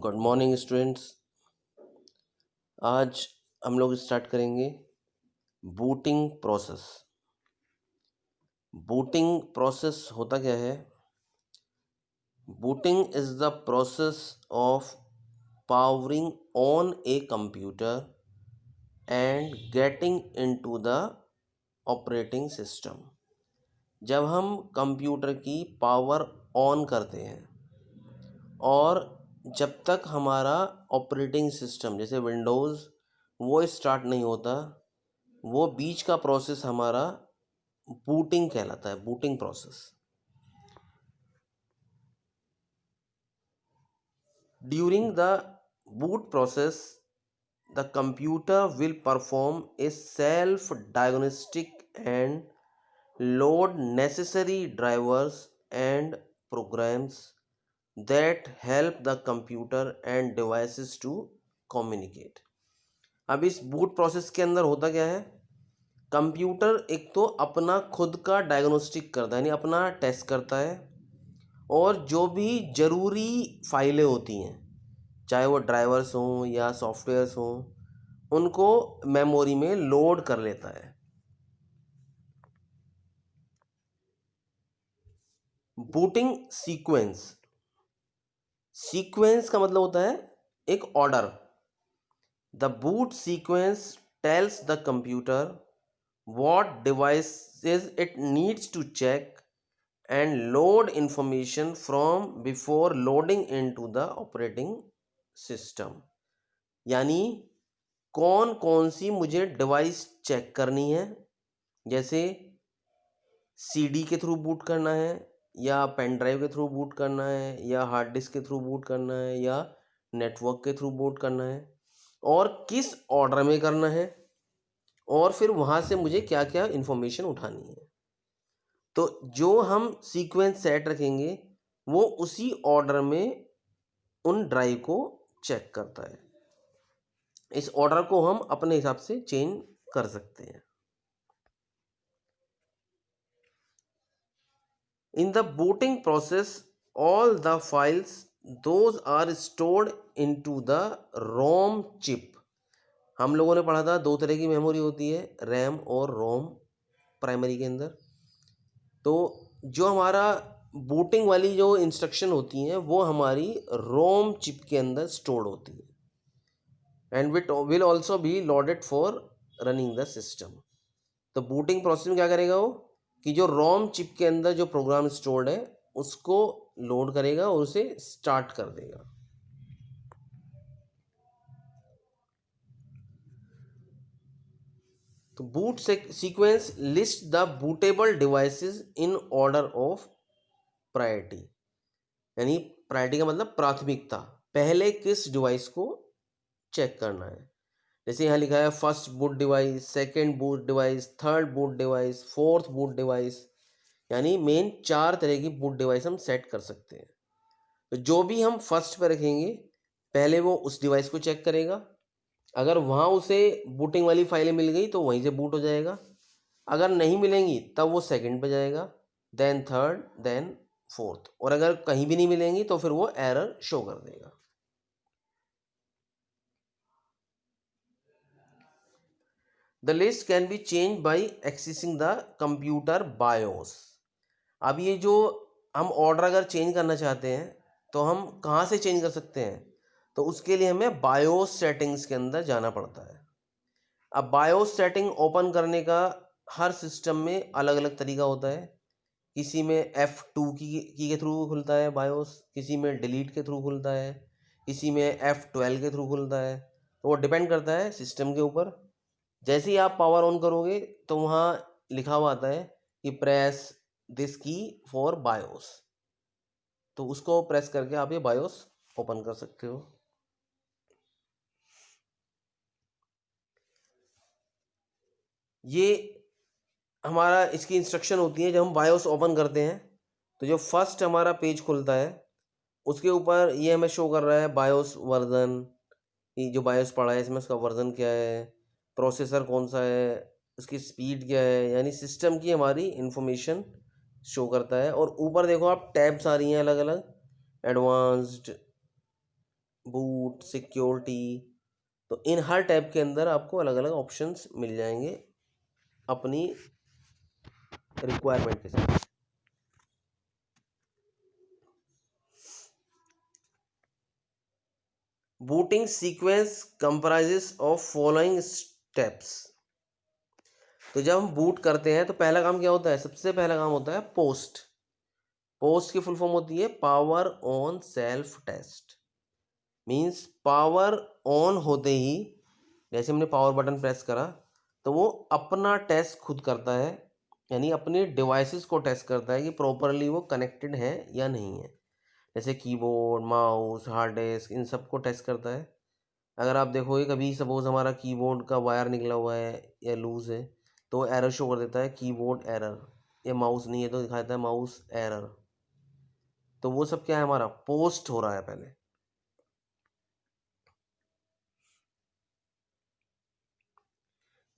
Good morning students. आज हम लोग स्टार्ट करेंगे बूटिंग प्रोसेस। बूटिंग प्रोसेस होता क्या है? Booting is the process of powering on a computer and getting into the operating system. जब हम कंप्यूटर की पावर ऑन करते हैं और जब तक हमारा ऑपरेटिंग सिस्टम जैसे विंडोज़ वो स्टार्ट नहीं होता, वो बीच का प्रोसेस हमारा बूटिंग कहलाता है, booting process. During the boot process the computer will perform a self diagnostic and load necessary drivers and programs that help the computer and devices to communicate। अब इस बूट प्रोसेस के अंदर होता क्या है? कंप्यूटर एक तो अपना खुद का डायग्नोस्टिक करता है, यानी अपना टेस्ट करता है, और जो भी ज़रूरी फाइलें होती हैं, चाहे वो ड्राइवर्स हों या सॉफ्टवेयर्स हों, उनको मेमोरी में लोड कर लेता है। बूटिंग सीक्वेंस का मतलब होता है एक order. The boot sequence tells the computer what devices it needs to check and load information from before loading into the operating system। यानी कौन कौन सी मुझे डिवाइस चेक करनी है, जैसे सीडी के थ्रू बूट करना है या पेन ड्राइव के थ्रू बूट करना है या हार्ड डिस्क के थ्रू बूट करना है या नेटवर्क के थ्रू बूट करना है, और किस ऑर्डर में करना है, और फिर वहाँ से मुझे क्या क्या इन्फॉर्मेशन उठानी है। तो जो हम सीक्वेंस सेट रखेंगे वो उसी ऑर्डर में उन ड्राइव को चेक करता है। इस ऑर्डर को हम अपने हिसाब से चेंज कर सकते हैं। In the booting process all the files those are stored into the ROM chip. हम लोगों ने पढ़ा था दो तरह की मेमोरी होती है, रैम और रोम, प्राइमरी के अंदर। तो जो हमारा बूटिंग वाली जो इंस्ट्रक्शन होती हैं वो हमारी रोम चिप के अंदर स्टोर्ड होती है and it will also be loaded for running the system. तो बूटिंग प्रोसेस में क्या करेगा वो कि जो रोम चिप के अंदर जो प्रोग्राम स्टोर्ड है उसको लोड करेगा और उसे स्टार्ट कर देगा। तो boot sequence list the bootable devices in order of priority. यानी प्रायोरिटी का मतलब प्राथमिकता, पहले किस डिवाइस को चेक करना है। जैसे यहाँ लिखा है first boot device, second boot device, third boot device, fourth boot device, यानी मेन 4 तरह की बूट डिवाइस हम सेट कर सकते हैं। तो जो भी हम फर्स्ट पे रखेंगे पहले वो उस डिवाइस को चेक करेगा, अगर वहाँ उसे बूटिंग वाली फाइलें मिल गई तो वहीं से बूट हो जाएगा, अगर नहीं मिलेंगी तब वो सेकंड पे जाएगा, देन थर्ड, देन फोर्थ, और अगर कहीं भी नहीं मिलेंगी तो फिर वो एरर शो कर देगा। The list can be change by accessing the computer BIOS. अब ये जो हम ऑर्डर अगर चेंज करना चाहते हैं तो हम कहाँ से चेंज कर सकते हैं? तो उसके लिए हमें बायोस सेटिंग्स के अंदर जाना पड़ता है। अब बायोस सेटिंग ओपन करने का हर सिस्टम में अलग अलग तरीका होता है। किसी में F2 की के थ्रू खुलता है बायोस, किसी में डिलीट के थ्रू खुलता है, किसी में F12 के थ्रू खुलता है। तो वो डिपेंड करता है सिस्टम के ऊपर। जैसे ही आप पावर ऑन करोगे तो वहाँ लिखा हुआ आता है कि प्रेस दिस की फॉर बायोस, तो उसको प्रेस करके आप ये बायोस ओपन कर सकते हो। ये हमारा इसकी इंस्ट्रक्शन होती है। जब हम बायोस ओपन करते हैं तो जो फर्स्ट हमारा पेज खुलता है उसके ऊपर ये हमें शो कर रहा है बायोस वर्जन, ये जो बायोस पड़ा है इसमें उसका वर्जन क्या है, प्रोसेसर कौन सा है, उसकी स्पीड क्या है, यानी सिस्टम की हमारी इंफॉर्मेशन शो करता है। और ऊपर देखो आप टैब्स आ रही हैं अलग अलग, एडवांस्ड, बूट, सिक्योरिटी, तो इन हर टैब के अंदर आपको अलग अलग ऑप्शंस मिल जाएंगे अपनी रिक्वायरमेंट के साथ। Booting sequence comprises of following steps. तो जब हम बूट करते हैं तो पहला काम क्या होता है? सबसे पहला काम होता है पोस्ट। पोस्ट की फुल फॉर्म होती है power on self test. Means power on होते ही जैसे हमने पावर बटन प्रेस करा तो वो अपना टेस्ट खुद करता है, यानी अपने डिवाइसेस को टेस्ट करता है कि प्रॉपरली वो कनेक्टेड है या नहीं है। जैसे कीबोर्ड, माउस, हार्ड डिस्क, इन सब को टेस्ट करता है। अगर आप देखोगे कभी सपोज हमारा कीबोर्ड का वायर निकला हुआ है या लूज है तो एरर शो कर देता है, कीबोर्ड एरर। या माउस नहीं है तो दिखाता है माउस एरर। तो वो सब क्या है? हमारा पोस्ट हो रहा है पहले।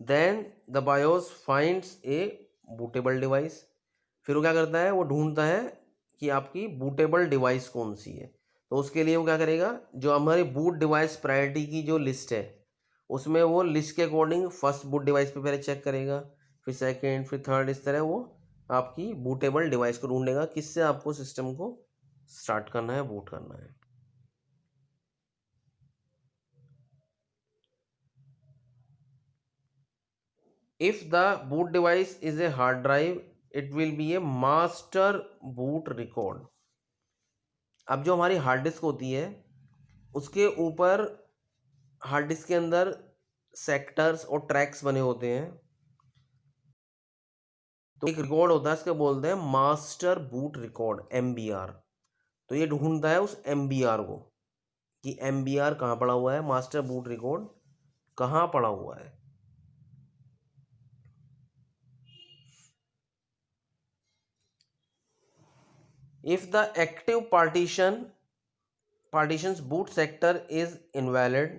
Then the BIOS finds a bootable device. फिर वो क्या करता है? वो ढूंढता है कि आपकी बूटेबल डिवाइस कौन सी है। तो उसके लिए वो क्या करेगा? जो हमारी बूट डिवाइस प्रायोरिटी की जो लिस्ट है उसमें वो लिस्ट के अकॉर्डिंग फर्स्ट बूट डिवाइस पे पहले चेक करेगा, फिर सेकंड, फिर थर्ड, इस तरह वो आपकी बूटेबल डिवाइस को ढूंढेगा किससे आपको सिस्टम को स्टार्ट करना है, बूट करना है। If the boot device is a hard drive, it will be a master boot record. अब जो हमारी हार्ड डिस्क होती है उसके ऊपर हार्ड डिस्क के अंदर सेक्टर्स और ट्रैक्स बने होते हैं। तो एक रिकॉर्ड होता है, इसको बोलते हैं मास्टर बूट रिकॉर्ड, MBR। तो ये ढूंढता है उस MBR को कि MBR कहाँ पड़ा हुआ है, मास्टर बूट रिकॉर्ड कहाँ पड़ा हुआ है। If the active partition's boot sector is invalid,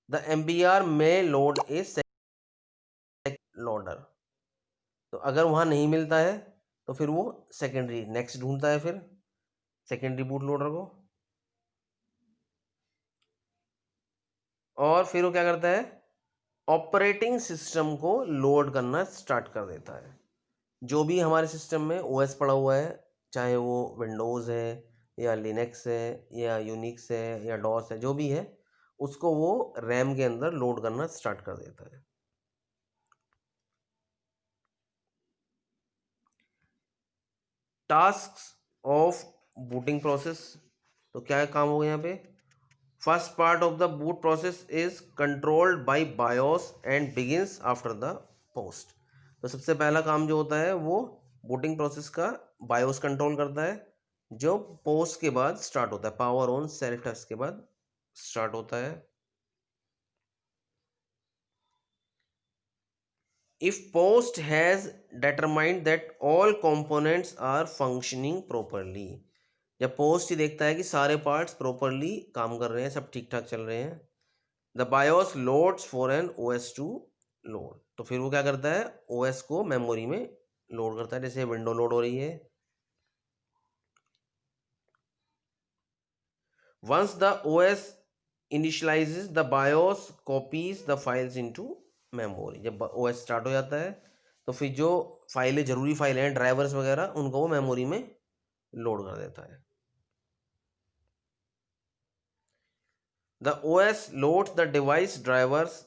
the MBR may load a loader। तो अगर वहाँ नहीं मिलता है तो फिर वो सेकेंडरी नेक्स्ट ढूंढता है, फिर सेकेंडरी बूट लोडर को। और फिर वो क्या करता है? ऑपरेटिंग सिस्टम को लोड करना स्टार्ट कर देता है। जो भी हमारे सिस्टम में OS पड़ा हुआ है, चाहे वो विंडोज़ है या लिनक्स है या यूनिक्स है या डॉस है, जो भी है उसको वो रैम के अंदर लोड करना स्टार्ट कर देता है। Task of booting process. तो क्या काम हो गया यहाँ पे? First part of the boot process is controlled by BIOS and begins after the post. तो सबसे पहला काम जो होता है वो बूटिंग प्रोसेस का बायोस कंट्रोल करता है, जो पोस्ट के बाद स्टार्ट होता है, पावर ऑन सेल्फ टेस्ट के बाद स्टार्ट होता है। If post has determined that all components are functioning properly, जब पोस्ट ही देखता है कि सारे पार्ट्स प्रॉपरली काम कर रहे हैं, सब ठीक ठाक चल रहे हैं, the BIOS loads for an OS to load. तो फिर वो क्या करता है? OS को मेमोरी में लोड करता है। जैसे विंडो लोड हो रही है, once the OS initialises the BIOS copies the files into memory. जब OS स्टार्ट हो जाता है तो फिर जो फाइलें, जरूरी फाइलें हैं, ड्राइवर्स वगैरह, उनको वो मेमोरी में लोड कर देता है। The OS loads the device drivers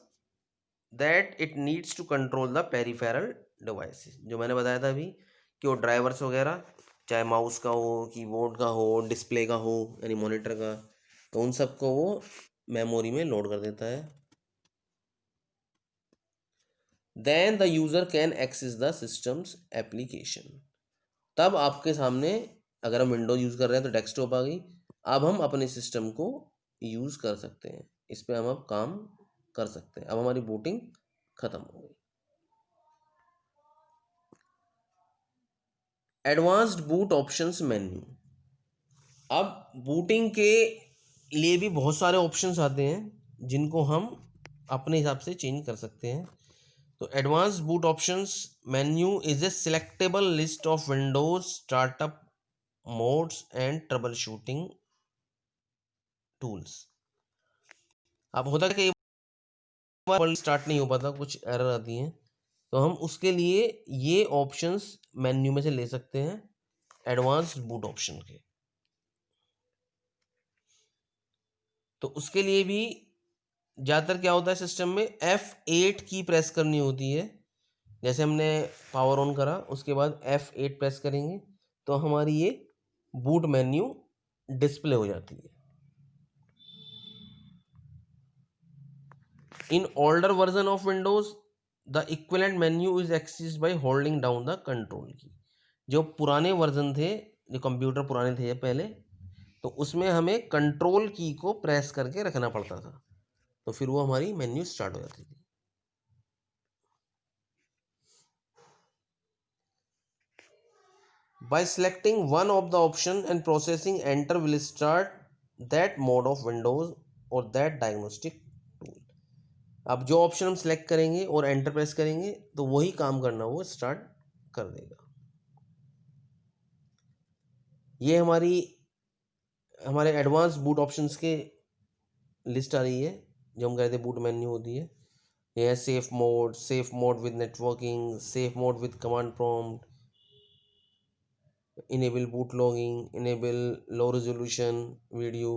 that it needs to control the peripheral devices. जो मैंने बताया था अभी कि वो ड्राइवर्स वगैरह, चाहे माउस का हो, कीबोर्ड का हो, डिस्प्ले का हो यानी मॉनिटर का, तो उन सबको वो मेमोरी में लोड कर देता है। Then the user can access the systems application. तब आपके सामने, अगर हम विंडोज यूज़ कर रहे हैं तो डेस्कटॉप आ गई, अब हम अपने सिस्टम को यूज़ कर सकते हैं, इस पर हम अब काम कर सकते हैं। अब हमारी बूटिंग ख़त्म हो गई। Advanced boot options menu. अब बूटिंग के लिए भी बहुत सारे ऑप्शंस आते हैं जिनको हम अपने हिसाब से चेंज कर सकते हैं। तो advanced boot options menu is a selectable list of Windows startup modes and trouble shooting tools. अब होता है कि वर्ल्ड स्टार्ट नहीं हो पाता, कुछ एरर आती हैं, तो हम उसके लिए ये ऑप्शंस मेन्यू में से ले सकते हैं एडवांस्ड बूट ऑप्शन के। तो उसके लिए भी ज़्यादातर क्या होता है सिस्टम में, F8 की प्रेस करनी होती है। जैसे हमने पावर ऑन करा, उसके बाद F8 प्रेस करेंगे तो हमारी ये बूट मेन्यू डिस्प्ले हो जाती है। In older version of Windows the equivalent menu is accessed by holding down the control की। जो पुराने वर्जन थे, जो कंप्यूटर पुराने थे पहले, तो उसमें हमें कंट्रोल की को प्रेस करके रखना पड़ता था, तो फिर वो हमारी मेन्यू स्टार्ट हो जाती थी। By selecting one of the option and processing enter will start that mode of Windows or that diagnostic tool। अब जो ऑप्शन हम सेलेक्ट करेंगे और एंटर प्रेस करेंगे तो वही काम करना वो स्टार्ट कर देगा। ये हमारे एडवांस बूट ऑप्शंस के लिस्ट आ रही है, जो हम कहते हैं बूट मेन्यू होती है। ये है safe mode with networking, safe mode with command prompt, enable boot logging, enable low resolution video.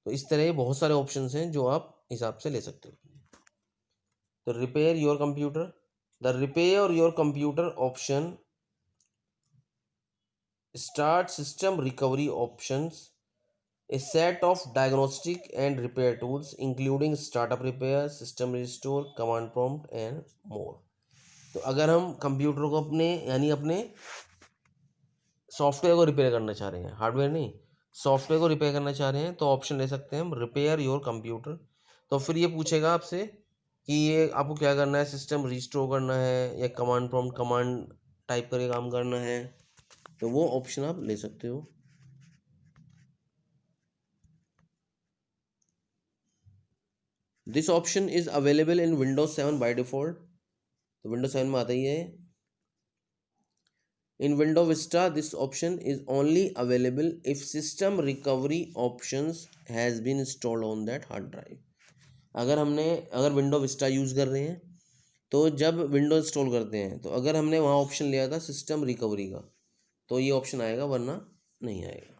तो इस तरह बहुत सारे ऑप्शंस हैं जो आप हिसाब से ले सकते हो। तो repair your computer, the repair your computer option start system recovery options, a set of diagnostic and repair tools including startup repair, system restore, command prompt and more। तो अगर हम कंप्यूटर को अपने सॉफ्टवेयर को रिपेयर करना चाह रहे हैं, हार्डवेयर नहीं, सॉफ्टवेयर को रिपेयर करना चाह रहे हैं, तो ऑप्शन ले सकते हैं हम रिपेयर योर कंप्यूटर। तो फिर ये पूछेगा आपसे कि ये आपको क्या करना है, सिस्टम रिस्टोर करना है या कमांड प्रॉम्प्ट कमांड टाइप करके काम करना है, तो वो ऑप्शन आप ले सकते हो। This option is available in Windows 7 by default. तो विंडोज 7 में आता ही है। In Windows Vista this option is only available if system recovery options has been installed on that hard drive. अगर विंडो विस्टा यूज़ कर रहे हैं तो जब विंडो इंस्टॉल करते हैं तो अगर हमने वहाँ ऑप्शन लिया था सिस्टम रिकवरी का, तो ये ऑप्शन आएगा, वरना नहीं आएगा।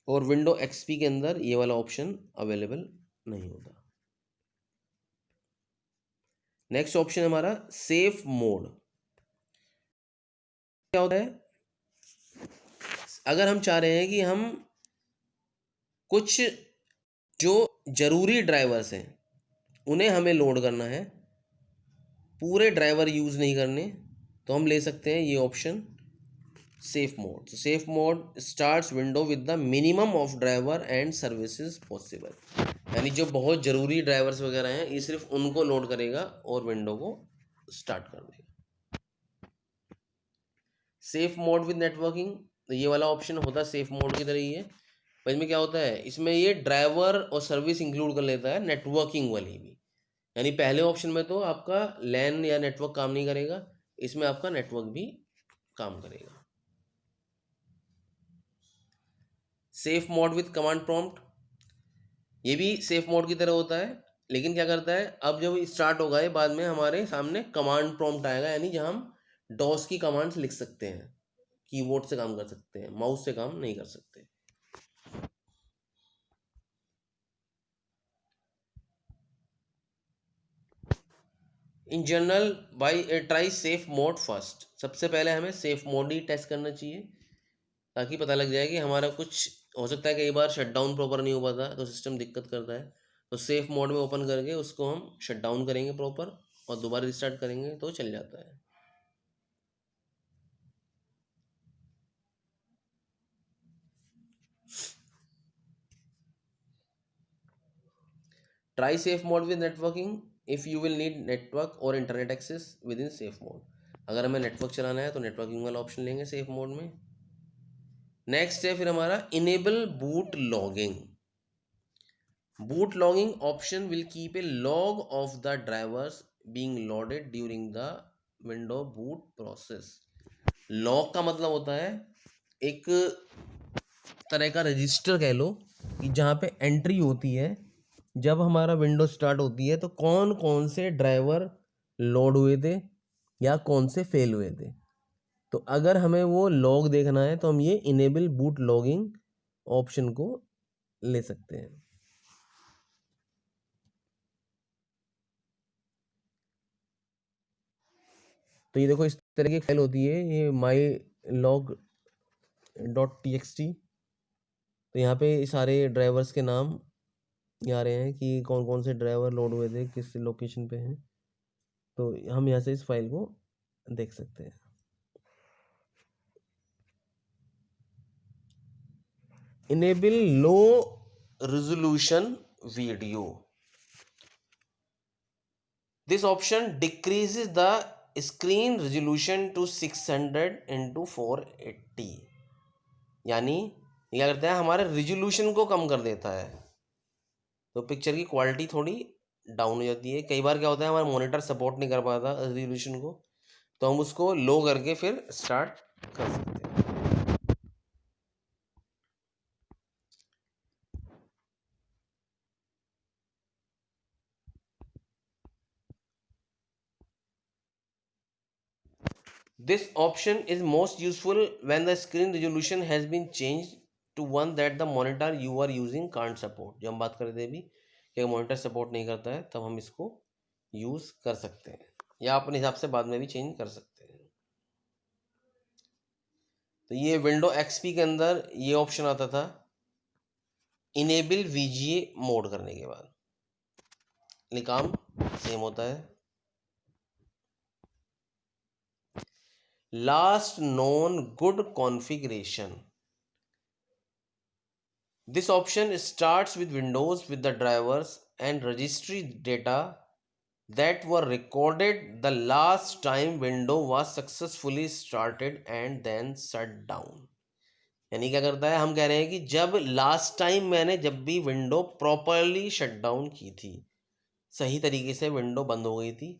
और विंडो एक्सपी के अंदर ये वाला ऑप्शन अवेलेबल नहीं होता। नेक्स्ट ऑप्शन हमारा सेफ मोड। क्या होता है, अगर हम चाह रहे हैं कि हम कुछ जो जरूरी ड्राइवर्स हैं उन्हें हमें लोड करना है, पूरे ड्राइवर यूज़ नहीं करने, तो हम ले सकते हैं ये option safe mode. Safe mode starts window with the minimum of driver and services possible. यानी जो बहुत ज़रूरी ड्राइवर्स वगैरह हैं ये सिर्फ उनको लोड करेगा और विंडो को स्टार्ट कर देगा। सेफ मोड विद नेटवर्किंग, तो ये वाला ऑप्शन होता है सेफ मोड की तरह ही है, पर इसमें क्या होता है, इसमें ये ड्राइवर और सर्विस इंक्लूड कर लेता है, नेटवर्किंग वाली भी। यानी पहले ऑप्शन में तो आपका लैन या नेटवर्क काम नहीं करेगा, इसमें आपका नेटवर्क भी काम करेगा। Safe mode with command prompt, ये भी सेफ मोड की तरह होता है, लेकिन क्या करता है, अब जब स्टार्ट होगा ये बाद में हमारे सामने कमांड प्रॉम्प्ट आएगा, यानी जहाँ हम डॉस की कमांड्स लिख सकते हैं, कीबोर्ड से काम कर सकते हैं, माउस से काम नहीं कर सकते। In general by try safe mode first, सबसे पहले हमें सेफ मोड ही टेस्ट करना चाहिए, ताकि पता लग जाए कि हमारा कुछ हो सकता है कई बार शटडाउन प्रॉपर नहीं हो पाता तो सिस्टम दिक्कत करता है, तो सेफ मोड में ओपन करके उसको हम शट डाउन करेंगे प्रॉपर और दोबारा रिस्टार्ट करेंगे तो चल जाता है। Try safe mode with networking if you will need network और internet access with in safe mode. अगर हमें नेटवर्क चलाना है तो नेटवर्किंग वाला ऑप्शन लेंगे सेफ मोड में। नेक्स्ट है फिर हमारा enable boot logging. Boot logging option will keep a log of the drivers being loaded during the window boot process. Log का मतलब होता है एक तरह का रजिस्टर कह लो, कि जहाँ पे एंट्री होती है जब हमारा विंडो स्टार्ट होती है तो कौन कौन से ड्राइवर लोड हुए थे या कौन से फेल हुए थे। तो अगर हमें वो लॉग देखना है तो हम ये इनेबल बूट लॉगिंग ऑप्शन को ले सकते हैं। तो ये देखो इस तरह की फाइल होती है, ये माई लॉग .txt। तो यहाँ पे सारे ड्राइवर्स के नाम ये आ रहे हैं कि कौन कौन से ड्राइवर लोड हुए थे, किस लोकेशन पे हैं। तो हम यहाँ से इस फाइल को देख सकते हैं। Enable low resolution video, this option decreases the screen resolution to 600x480। यानी ये क्या करता है, हमारे रेजोल्यूशन को कम कर देता है, तो पिक्चर की क्वालिटी थोड़ी डाउन हो जाती है। कई बार क्या होता है, हमारा मॉनिटर सपोर्ट नहीं कर पाता रेजोल्यूशन को, तो हम उसको लो करके फिर स्टार्ट कर सकते हैं। This option is most useful when the screen resolution has been changed to one that the monitor you are using can't support। जो हम बात कर रहे थे अभी कि मॉनिटर सपोर्ट नहीं करता है तब हम इसको यूज़ कर सकते हैं, या अपने हिसाब से बाद में भी चेंज कर सकते हैं। तो ये विंडो एक्सपी के अंदर ये ऑप्शन आता था इनेबल वीजीए मोड करने के बाद, काम सेम होता है। Last known good configuration, this option starts with Windows with the drivers and registry data that were recorded the last time window was successfully started and then shut down। यानी क्या करता है, हम कह रहे हैं कि जब लास्ट टाइम मैंने जब भी विंडो प्रॉपरली शट डाउन की थी, सही तरीके से विंडो बंद हो गई थी,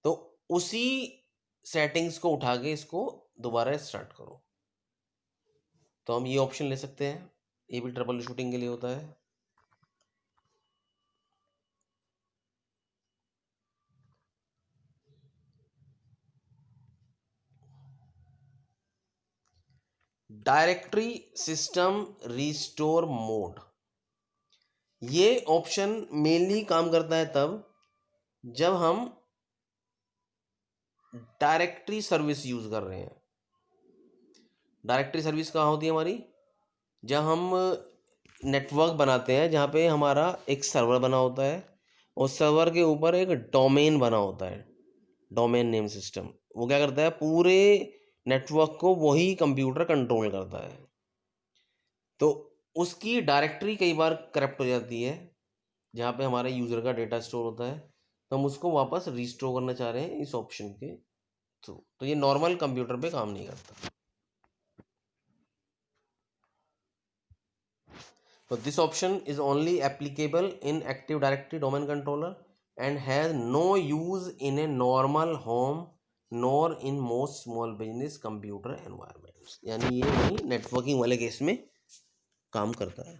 तो उसी सेटिंग्स को उठा के इसको दोबारा स्टार्ट करो। तो हम ये ऑप्शन ले सकते हैं, ये भी ट्रबल शूटिंग के लिए होता है। डायरेक्टरी सिस्टम रिस्टोर मोड, ये ऑप्शन मेनली काम करता है तब जब हम डायरेक्टरी सर्विस यूज़ कर रहे हैं। डायरेक्टरी सर्विस कहाँ होती है हमारी, जब हम नेटवर्क बनाते हैं जहाँ पे हमारा एक सर्वर बना होता है और सर्वर के ऊपर एक डोमेन बना होता है, डोमेन नेम सिस्टम। वो क्या करता है, पूरे नेटवर्क को वही कंप्यूटर कंट्रोल करता है। तो उसकी डायरेक्टरी कई बार करप्ट हो जाती है जहाँ पे हमारे यूज़र का डेटा स्टोर होता है, तो हम उसको वापस रिस्टोर करना चाह रहे हैं इस ऑप्शन के थ्रू। तो ये नॉर्मल कंप्यूटर पे काम नहीं करता। तो this option is only applicable in active directory domain controller and has no use in a normal home nor in most small business computer environments. यानी ये नहीं नेटवर्किंग वाले केस में काम करता है।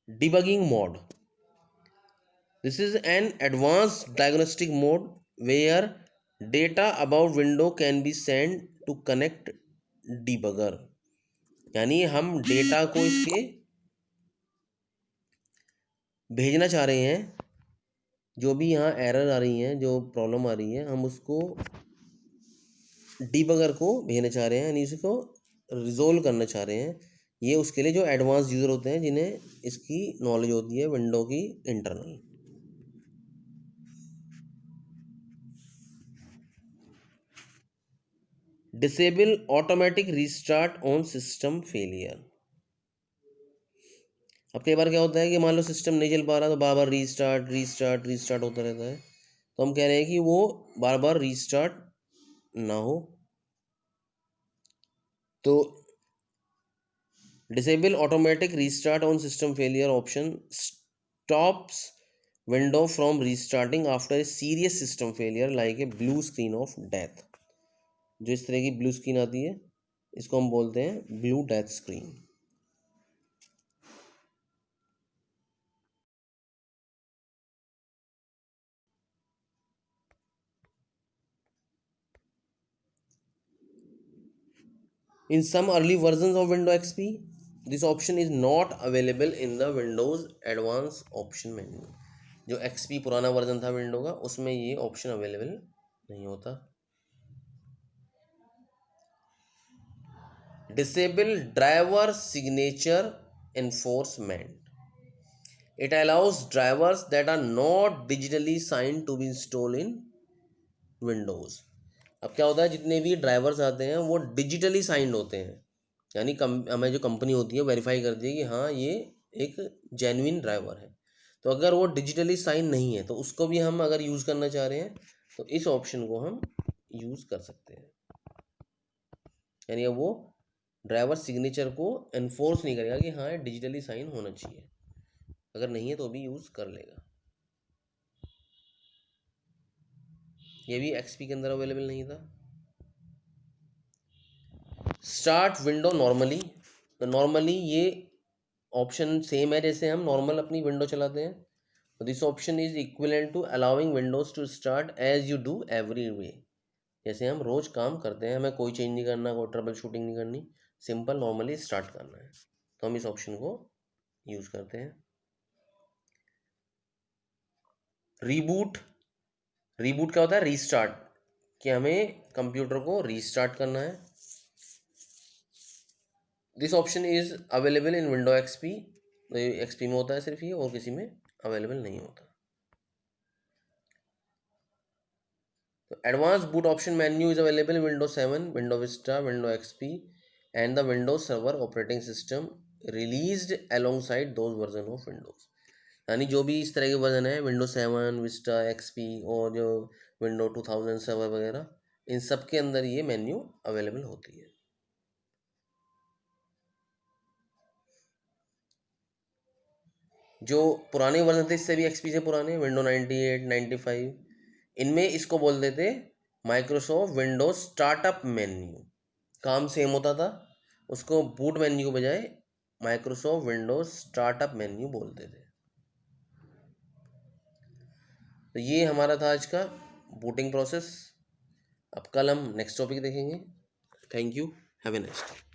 Debugging mode, this is an advanced diagnostic mode where data about window can be sent to connect debugger। यानी हम डेटा को इसके भेजना चाह रहे हैं, जो भी यहाँ एरर आ रही हैं, जो प्रॉब्लम आ रही है, हम उसको डीबगर को भेजना चाह रहे हैं, यानी इसको रिजोल्व करना चाह रहे हैं। ये उसके लिए जो एडवांस यूज़र होते हैं जिन्हें इसकी नॉलेज होती है विंडो की internal. Disable automatic restart on system failure. अब कई बार क्या होता है कि मान लो सिस्टम नहीं चल पा रहा तो बार बार रीस्टार्ट रीस्टार्ट रीस्टार्ट होता रहता है, तो हम कह रहे हैं कि वो बार बार रीस्टार्ट ना हो। तो disable automatic restart on system failure option stops window from restarting after a serious system failure like a blue screen of death. जो इस तरह की ब्लू स्क्रीन आती है इसको हम बोलते हैं blue death screen. In some early versions of Windows XP, this option is not available in the Windows Advanced Option menu। जो XP पुराना वर्जन था विंडो का उसमें ये ऑप्शन अवेलेबल नहीं होता। Disable driver signature enforcement। It allows drivers that are not digitally signed to be installed in Windows। अब क्या होता है, जितने भी ड्राइवर्स आते हैं वो डिजिटली साइंड होते हैं, यानी हमें जो कंपनी होती है वेरीफाई करती है कि हाँ ये एक जेन्युइन ड्राइवर है। तो अगर वो डिजिटली साइन नहीं है तो उसको भी हम अगर यूज़ करना चाह रहे हैं तो इस ऑप्शन को हम यूज़ कर सकते हैं। यानी अब वो ड्राइवर सिग्नेचर को एनफोर्स नहीं करेगा कि हाँ डिजिटली साइन होना चाहिए, अगर नहीं है तो भी यूज़ कर लेगा। ये भी एक्सपी के अंदर अवेलेबल नहीं था। स्टार्ट विंडो नॉर्मली, तो नॉर्मली ये ऑप्शन सेम है जैसे हम नॉर्मल अपनी विंडो चलाते हैं। तो this option is equivalent to allowing Windows to start as you do every way. जैसे हम रोज काम करते हैं, हमें कोई चेंज नहीं करना, कोई ट्रबल शूटिंग नहीं करनी, सिंपल नॉर्मली स्टार्ट करना है, तो हम इस ऑप्शन को यूज करते हैं। रीबूट, रीबूट क्या होता है, रीस्टार्ट, कि हमें कंप्यूटर को रीस्टार्ट करना है। This option is available in window XP, XP में होता है सिर्फ ये, और किसी में अवेलेबल नहीं होता। तो advance boot option menu is available in window 7, window Vista, window XP and the Windows server operating system released alongside those version of Windows. यानी जो भी इस तरह के वर्जन है विंडो 7, विस्टा, एक्सपी और जो विंडो 2000 सर्वर वगैरह, इन सब के अंदर ये मेन्यू अवेलेबल होती है। जो पुराने वर्जन थे इससे भी एक्सपी से पुराने, विंडो 98, 95, इनमें इसको बोल देते माइक्रोसॉफ्ट विंडोज स्टार्टअप मेन्यू। काम सेम होता था, उसको बूट मेन्यू के बजाय माइक्रोसॉफ्ट विंडोज स्टार्टअप मेन्यू बोलते थे। तो ये हमारा था आज का बूटिंग प्रोसेस। अब कल हम नेक्स्ट टॉपिक देखेंगे। Thank you, have a nice day.